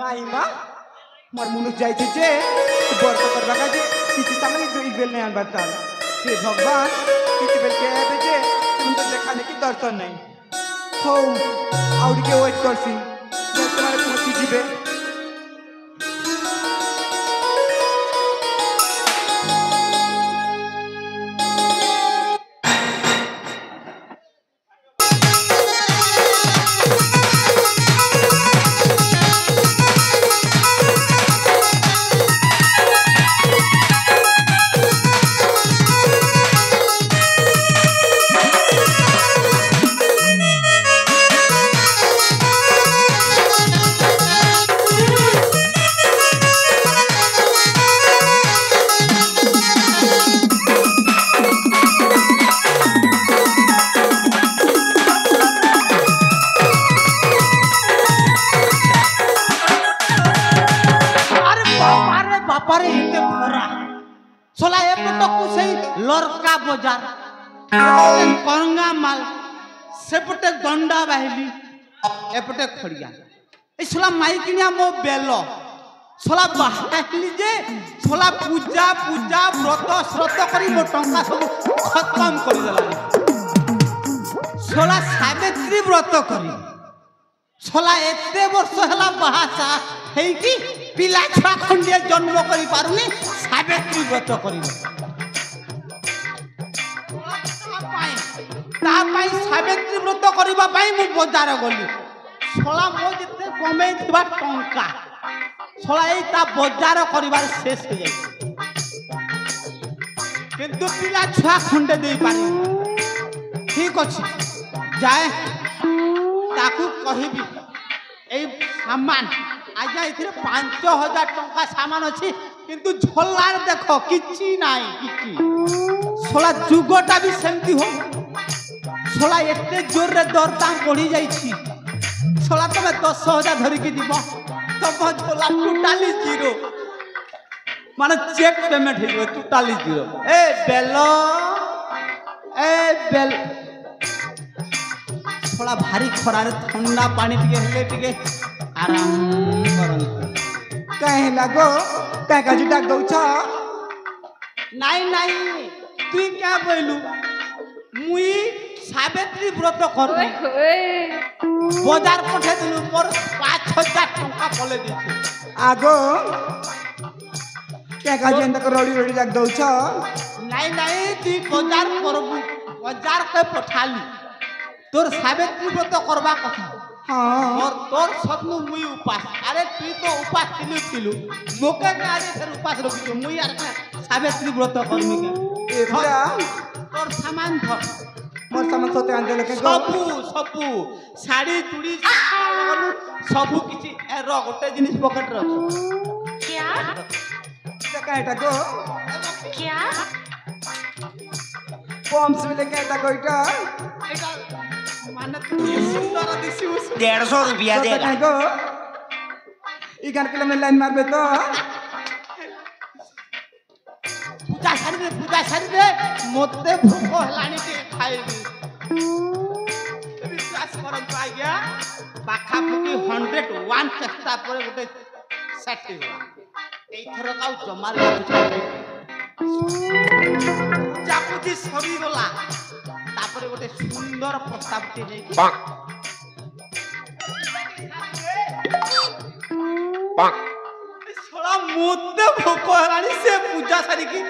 নাই মা মোর মনুষ যাইছে যে বর্ত করবা কাজে কিছু সামনে দুই বেল নাই আনবার তাল সে ভগবান কিছু বেল কে আবে যে তুমি দেখা দেখি দর্শন নাই হো আউরিকে ওয়েট করছি তোমার পৌঁছি দিবে लड़का बजार करंगा माल सेपटे गंडा बाहिली एपटे खड़िया सोला माइकिनिया मो बेल सोला बाहिली जे सोला पूजा पूजा व्रत श्रत करी मो टंका सब खत्म कर देला सोला सावित्री व्रत करी सोला एते वर्ष हला बाहासा हेई कि पिला छुआ खंडिया जन्म करी पारुनी सावित्री व्रत करी सावित्री व्रत करने मु बजार गली सोला मो जिते कमे टंका सोला ता बजार कर शेष हो जाए किंतु पिला छुआ खंडे दे पारे ठीक अच्छे जाए ताकू कहबी ए सामान आज ये 5000 टंका सामान अच्छी किंतु झोलार देख किछि नाई किछि सोला जुगटा भी सेमती हो सोला एते जोर रे दर दाम बढ़ी जाइछि सोला तमे 10000 धरिकी दिब तम झोला टोटाली जीरो माने चेक पेमेंट हे टोटाली जीरो ए बेल सोला भारी खरारे ठंडा पानी टिके आराम करन कहे लागो कहे काजी डाक दउछ नहीं तू क्या बोलू मुई सावित्री व्रत कर बाजार पठे दिलु मोर 5000 टंका पले दी आगो क्या काजी एंदा को रोडी रोडी डाक दउछ नहीं तू बाजार के पठाली तोर सावित्री व्रत करबा कथा हां और तोर सतनु मुई उपास अरे तू तो उपास थिलु मोके का आज फिर उपास रखियो मुई यार सावित्री व्रत करमी के ए भया तोर सामान ध मोर सामान सोते आन देले के सबू साड़ी चूड़ी सबू किछि एरो गोटे जिनिस पॉकेट रे क्या का एटा को क्या पम्स मिले के एटा को एटा माने तू सुंदर दिसी 150 रुपया देगा को ई गान के में लाइन मारबे तो पूजा सारी दे मते भूख हलानी के खाइबी विश्वास करम तो आ गया पाखा फुकी 101 चेष्टा पर गोटे सेट हो एई थर काउ जमाल जापुजी सरी गला तापर गोटे सुंदर प्रस्ताव टे नै सोला मते भूख हलानी से पूजा सारी की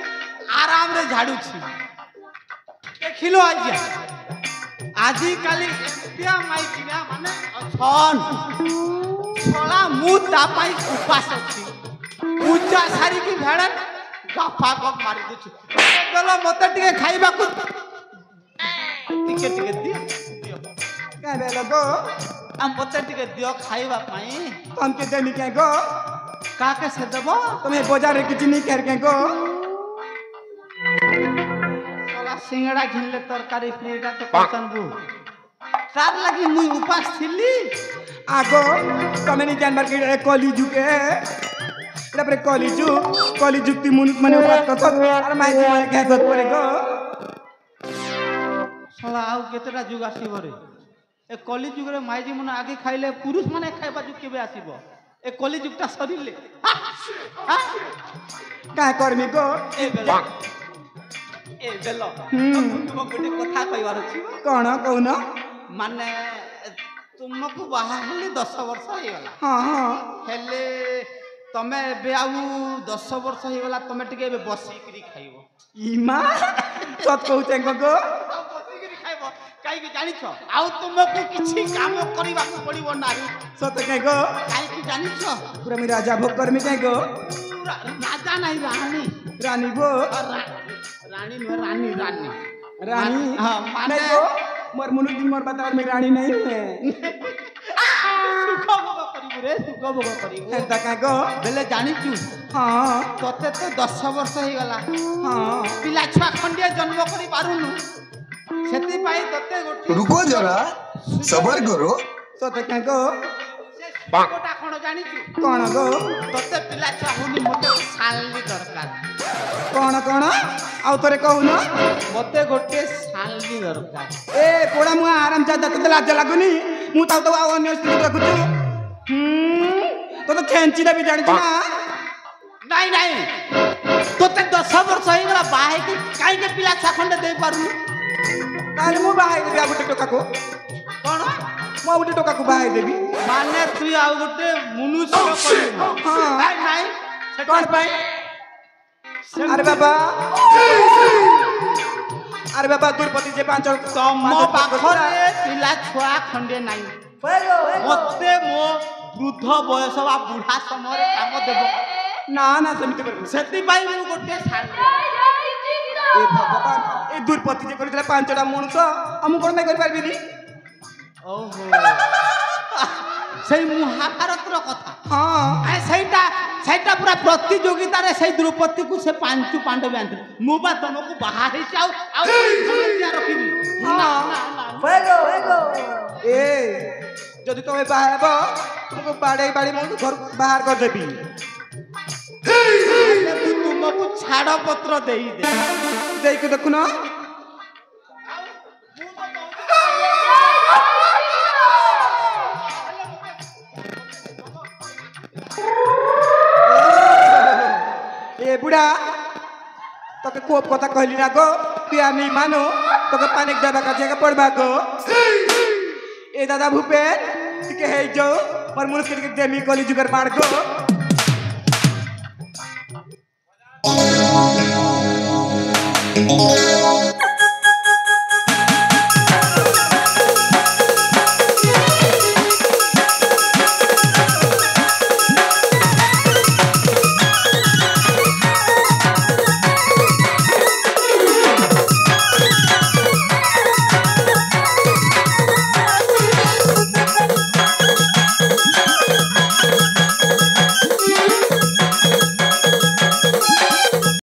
आराम रे झाड़ू छी देखिलो आजी काली इतिया माइकिया माने अछन सोला मु तापाई उपास छी पूजा सारी की भेड़ गफा गप मारी दछु बोलो मते टिके खाइबा को टिके दियो का बेलो गो हम मते टिके दियो खाइबा पई हम के देनी के गो का के से देबो तुम्हें बाजार के चिनी कर के गो सिंगड़ा घिनले तरकारी फ्रीटा तो पसंद बु तार लगी मुई उपास थिली आगो तमे नहीं जानबार के कॉलेज के तापर कॉलेज ती मुनुक माने उपास करत और माइजी माने घेसत पड़े गो साला आउ केतेटा जुग आसीबो रे ए कॉलेज जुग रे माइजी माने आगे खाइले पुरुष माने खाइबा जुग केबे आसीबो ए कली जुगटा सरिले काहे करमी गो ए बेलो तुम गोटे कथा कहबार अछि कौन कौन माने तुमको बाहा हेले 10 वर्ष हो गला हाँ हाँ हेले तमे बे आउ 10 वर्ष हो गला तमे टिके बसी करी खाइबो इमा सत कहते गो बसी करी खाइबो काई के जानि छ आउ तुमको किछि काम करबा पड़िबो नाही सत कहे गो काई के जानि छ पूरा मी राजा भोग करमी कहे गो राजा नहीं रानी रानी गो रानी में रानी रानी रानी हाँ माने नहीं गो मोर मुनु दिन मोर बता मैं रानी नहीं है सुख भोग करिबो रे सुख भोग करिबो एंता कहे गो बेले जानि छु हाँ तते तो 10 वर्ष हो गला हाँ पिला छुआ खंडिया जन्म करी पारुनु सेति पाई तते गोटी रुको जरा सबर करो सत कहे गो कोटा कोन जानि छु कौन गो तते पिला छुआ हुनी मते सालनी दरकार कौन आउ तोरे कहू न मते गोटे सालनी दरकार ए कोड़ा मुआ आराम जादा तते लाज लागुनी मु ताऊ तो आउ अन्य स्त्री देखुछु तो खेंची दे भी जानि छ ना नहीं तोते 10 वर्ष हो गला बाहे की काई के पिला छुआ खंडे दे पारुनु ताले मु बाहाई देबी आ गुटे टोका को कोन मु गुटे टोका को बाहाई देबी माने तू आउ गोटे मनुष्य करिबो हाँ नहीं कौन पाई अरे बाबा दुर्पति जे पांच तम पाखरे पिला छुआ खंडे नहीं मते मो वृद्ध बयस बा बुढ़ा समय काम देबो ना ना समिति कर सेति पाई मु गोटे साल ए भगवान ए दुर्पति जे करथिला पांचटा मनुष्य हम कोन में कर पारबी नी ओहो सेई महाभारत रो कथा हां आ सेटा पूरा प्रतियोगिता रे सेई द्रौपदी को से पांचु पांडव आंते मु बा तुमको बाहर ही जाओ आ समस्या रखिबी ना ए जदि तमे बाहेबो तुमको बाड़ी मु घर बाहर कर देबी तू तुमको छाड़ पत्र देई दे देई के देखु ना ए बुढ़ा तोके कोप कथा कहली ना गो पिया नहीं मानो तोके पानी देबा का जगह पड़बा गो ए दादा भूपेन तिके हे जो पर मुनुष के देमी कोली जुगर मार गो